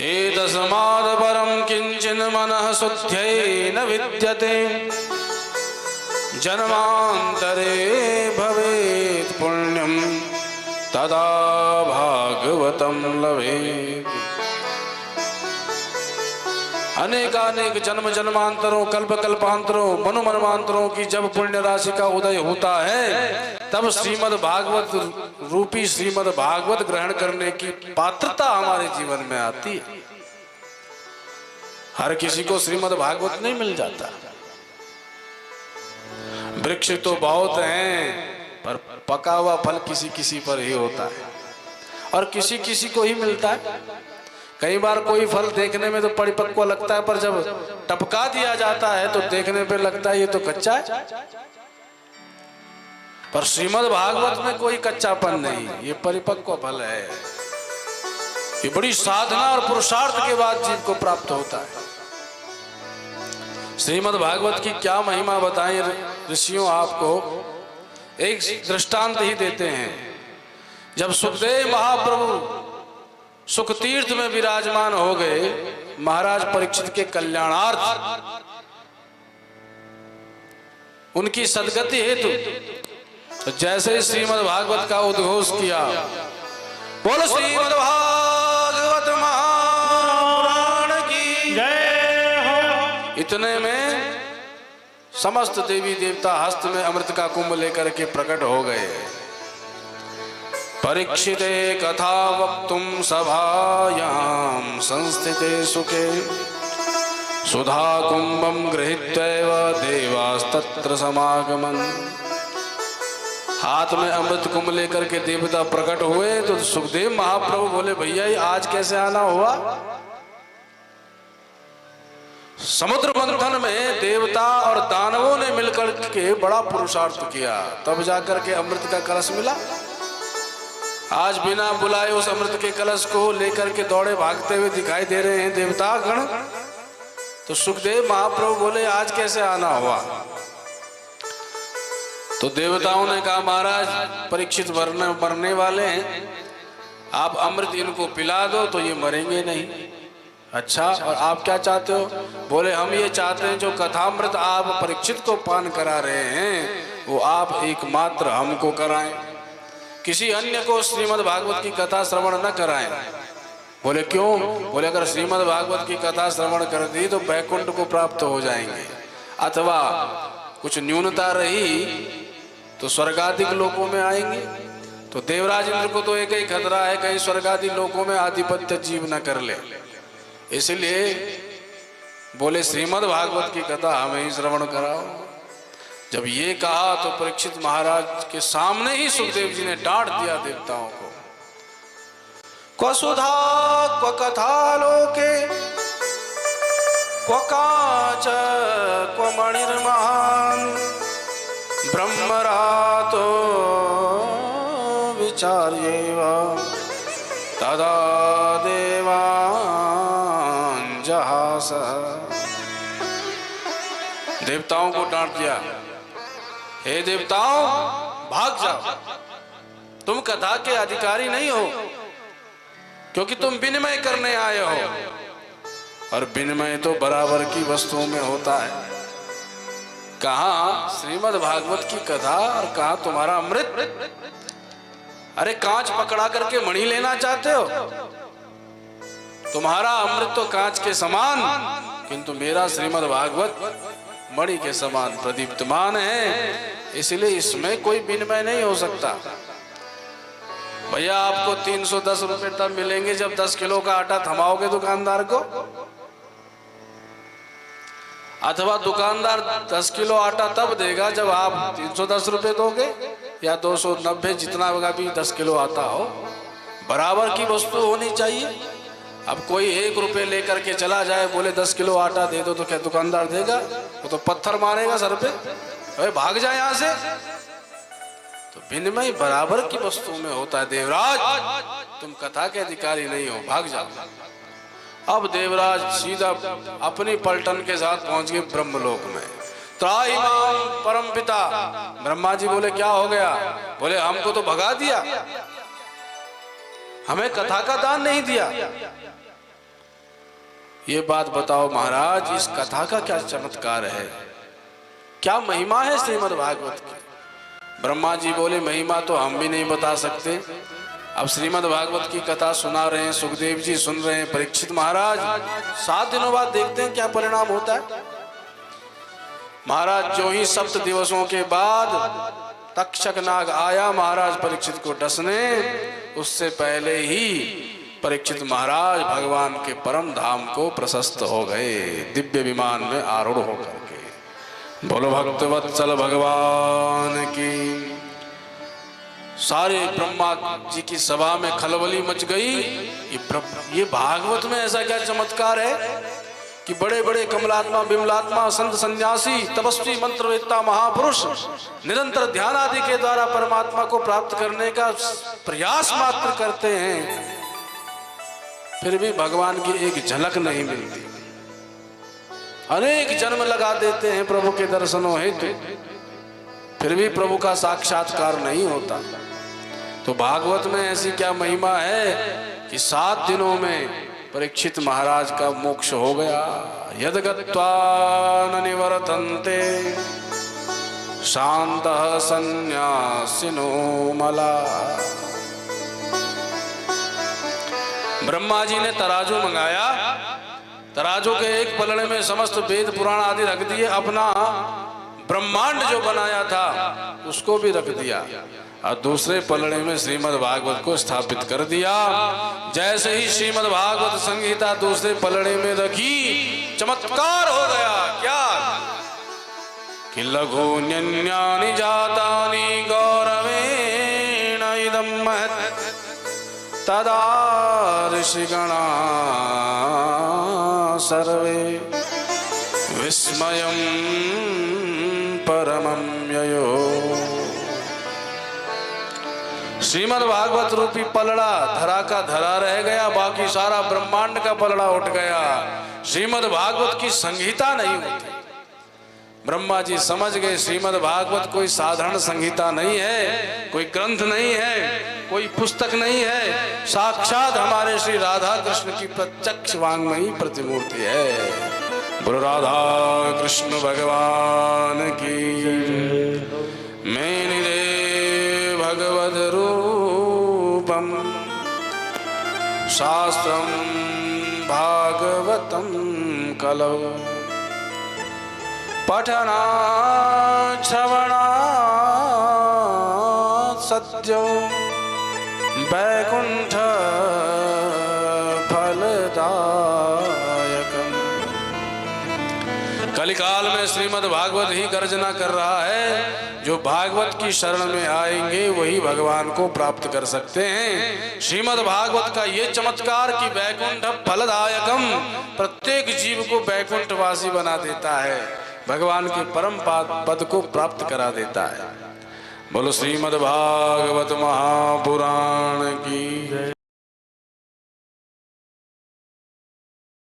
एतस्माद् परं किञ्चिन् मनः शुद्ध्यै न विद्यते जन्मान्तरे भवेत् पुण्यं तदा भागवतं लभेत्। अनेकानेक जन्म जन्मांतरों कल्प कल्पांतरों मनु मनमांतरों की जब पुण्य राशि का उदय होता है तब श्रीमद् भागवत रूपी श्रीमद् भागवत ग्रहण करने की पात्रता हमारे जीवन में आती है। हर किसी को श्रीमद् भागवत नहीं मिल जाता। वृक्ष तो बहुत हैं पर पका हुआ फल किसी किसी पर ही होता है और किसी किसी को ही मिलता है। कई बार कोई फल देखने में तो परिपक्व लगता है पर जब टपका दिया जाता है तो देखने पे लगता है ये तो कच्चा है। पर श्रीमद् भागवत में कोई कच्चापन नहीं, ये परिपक्व फल है। ये बड़ी साधना और पुरुषार्थ के बाद जीव को प्राप्त होता है। श्रीमद् भागवत की क्या महिमा बताएं ऋषियों आपको। एक दृष्टांत ही देते हैं। जब सुखदेव महाप्रभु सुख तीर्थ में विराजमान हो गए महाराज परीक्षित के कल्याणार्थ उनकी सदगति हेतु तो जैसे ही श्रीमद् भागवत का उद्घोष किया, बोलो श्रीमद् भागवत महापुराण की जय हो। इतने में समस्त देवी देवता हस्त में अमृत का कुंभ लेकर के प्रकट हो गए। परीक्षिते कथा वक्तुम सभायां संस्थिते सुखे सुधा कुंभं गृहीत्वैव देवास्तत्र समागमन। हाथ में अमृत कुंभ लेकर के देवता प्रकट हुए तो सुखदेव महाप्रभु बोले भैया ये आज कैसे आना हुआ। समुद्र मंथन में देवता और दानवों ने मिलकर के बड़ा पुरुषार्थ किया तब जाकर के अमृत का कलश मिला। आज बिना बुलाए उस अमृत के कलश को लेकर के दौड़े भागते हुए दिखाई दे रहे हैं देवता गण। तो सुखदेव महाप्रभु बोले आज कैसे आना हुआ। तो देवताओं ने कहा महाराज परीक्षित मरने वाले हैं, आप अमृत इनको पिला दो तो ये मरेंगे नहीं। अच्छा और आप क्या चाहते हो। बोले हम ये चाहते हैं जो कथामृत आप परीक्षित को पान करा रहे हैं वो आप एकमात्र हमको कराएं, किसी अन्य को श्रीमद् भागवत की कथा श्रवण न कराएं। बोले क्यों। बोले अगर श्रीमद् भागवत की कथा श्रवण कर दी तो बैकुंठ को प्राप्त हो जाएंगे, अथवा कुछ न्यूनता रही तो स्वर्गादि लोकों में आएंगे। तो देवराज इंद्र को तो एक ही खतरा है कहीं स्वर्गादि लोकों में आधिपत्य जीव न कर ले। इसलिए बोले श्रीमद् भागवत की कथा हमें ही श्रवण कराओ। जब ये कहा तो परीक्षित महाराज के सामने ही सुखदेव जी ने डांट दिया देवताओं को। क्व सुधा क्व कथा लोके क्व काच क्व मणिर्महान ब्रह्मरातो विचार्येव तदा देवान् जहास। देवताओं को डांट दिया, हे देवताओं भाग जाओ, तुम कथा के अधिकारी नहीं हो क्योंकि तुम विनिमय करने आए हो और विनिमय तो बराबर की वस्तुओं में होता है। कहाँ श्रीमद् भागवत की कथा और कहाँ तुम्हारा अमृत। अरे कांच पकड़ा करके मणि लेना चाहते हो। तुम्हारा अमृत तो कांच के समान किंतु मेरा श्रीमद् भागवत मणि के समान प्रदीप्तमान है, इसलिए इसमें कोई विनिमय नहीं हो सकता। भैया आपको 310 रुपए तब मिलेंगे जब 10 किलो का आटा थमाओगे दुकानदार को, अथवा दुकानदार 10 किलो आटा तब देगा जब आप 310 रुपए दोगे या 290 जितना होगा भी 10 किलो आता हो। बराबर की वस्तु होनी चाहिए। अब कोई 1 रुपए लेकर के चला जाए बोले 10 किलो आटा दे दो तो क्या दुकानदार देगा। वो तो पत्थर मारेगा सर पे, अरे भाग जाए यहां से। तो विनिमय बराबर की वस्तु में होता है। देवराज तुम कथा के अधिकारी नहीं हो, भाग जाओ। अब देवराज सीधा अपनी पलटन के साथ पहुंच गए ब्रह्मलोक में। त्राहिमाम परम पिता। ब्रह्मा जी बोले क्या हो गया। बोले हमको तो भगा दिया, हमें कथा का दान नहीं दिया। ये बात बताओ महाराज, इस कथा का क्या चमत्कार है, क्या महिमा है श्रीमद् भागवत की? ब्रह्मा जी बोले महिमा तो हम भी नहीं बता सकते। अब श्रीमद् भागवत की कथा सुना रहे हैं, सुखदेव जी सुन रहे हैं, परीक्षित महाराज 7 दिनों बाद देखते हैं क्या परिणाम होता है। महाराज जो ही 7 दिवसों के बाद तक्षक नाग आया महाराज परीक्षित को डसने, उससे पहले ही परीक्षित महाराज भगवान के परम धाम को प्रशस्त हो गए, दिव्य विमान में आरूढ़ होकर के। बोलो भक्तवत्सल भगवान की। सारे ब्रह्मा जी की सभा में खलबली मच गई। ये भागवत में ऐसा क्या चमत्कार है कि बड़े बड़े कमलात्मा बिमलात्मा संत सन्यासी तपस्वी मंत्रवेत्ता महापुरुष निरंतर ध्यान आदि के द्वारा परमात्मा को प्राप्त करने का प्रयास मात्र करते हैं, फिर भी भगवान की एक झलक नहीं मिलती। अनेक जन्म लगा देते हैं प्रभु के दर्शनों हेतु, फिर भी प्रभु का साक्षात्कार नहीं होता। तो भागवत में ऐसी क्या महिमा है कि 7 दिनों में परीक्षित महाराज का मोक्ष हो गया। यद गत्वा न निवर्तन्ते शान्तः सन्यासिनो मला। ब्रह्मा जी ने तराजू मंगाया, तराजू के एक पलड़े में समस्त वेद पुराण आदि रख दिए, अपना ब्रह्मांड जो बनाया था उसको भी रख दिया, और दूसरे पलड़े में श्रीमद् भागवत को स्थापित कर दिया। जैसे ही श्रीमद् भागवत संहिता दूसरे पलड़े में रखी, चमत्कार हो गया। क्या कि लघुन्यन्यानि जातानि गौरवेण इदं महत् तदा ऋषिगणा सर्वे विस्मयं परमं ययो। श्रीमद् भागवत रूपी पलड़ा धरा का धरा रह गया, बाकी सारा ब्रह्मांड का पलड़ा उठ गया। श्रीमद् भागवत की संहिता नहीं होती। ब्रह्मा जी समझ गए श्रीमद् भागवत कोई साधारण संहिता नहीं है, कोई ग्रंथ नहीं है, कोई पुस्तक नहीं है, साक्षात हमारे श्री राधा कृष्ण की प्रत्यक्ष वांग्मयी प्रतिमूर्ति है। बोलो राधा कृष्ण भगवान की। मेनिदे भगवद रूपम शास्त्रम भागवतम कलौ पठना श्रवणा सत्यो वैकुंठ फलदायकम। कलिकाल में श्रीमद् भागवत ही गर्जना कर रहा है। जो भागवत की शरण में आएंगे वही भगवान को प्राप्त कर सकते हैं। श्रीमद् भागवत का ये चमत्कार कि वैकुंठ फलदायकम, प्रत्येक जीव को वैकुंठवासी बना देता है, भगवान के परम पद को प्राप्त करा देता है। बोलो श्रीमद् भागवत महापुराण की।